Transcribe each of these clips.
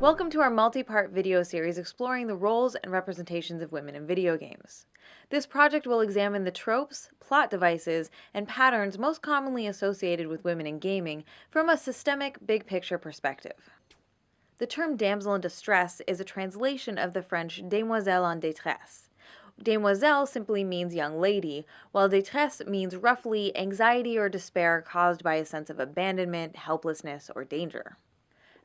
Welcome to our multi-part video series exploring the roles and representations of women in video games. This project will examine the tropes, plot devices, and patterns most commonly associated with women in gaming from a systemic, big-picture perspective. The term damsel in distress is a translation of the French demoiselle en détresse. Demoiselle simply means young lady, while détresse means roughly anxiety or despair caused by a sense of abandonment, helplessness, or danger.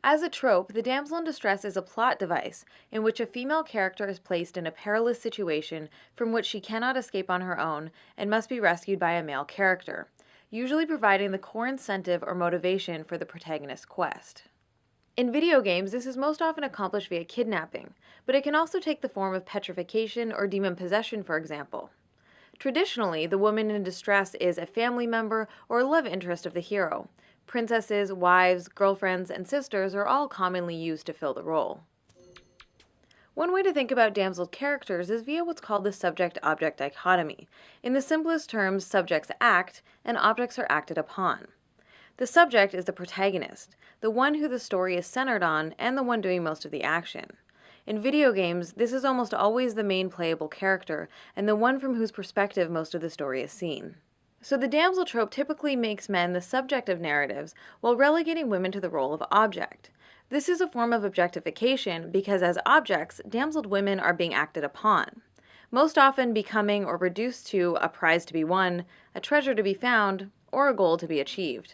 As a trope, the damsel in distress is a plot device in which a female character is placed in a perilous situation from which she cannot escape on her own and must be rescued by a male character, usually providing the core incentive or motivation for the protagonist's quest. In video games, this is most often accomplished via kidnapping, but it can also take the form of petrification or demon possession, for example. Traditionally, the woman in distress is a family member or love interest of the hero. Princesses, wives, girlfriends, and sisters are all commonly used to fill the role. One way to think about damsel characters is via what's called the subject-object dichotomy. In the simplest terms, subjects act, and objects are acted upon. The subject is the protagonist, the one who the story is centered on, and the one doing most of the action. In video games, this is almost always the main playable character, and the one from whose perspective most of the story is seen. So the damsel trope typically makes men the subject of narratives while relegating women to the role of object. This is a form of objectification because as objects, damseled women are being acted upon, most often becoming or reduced to a prize to be won, a treasure to be found, or a goal to be achieved.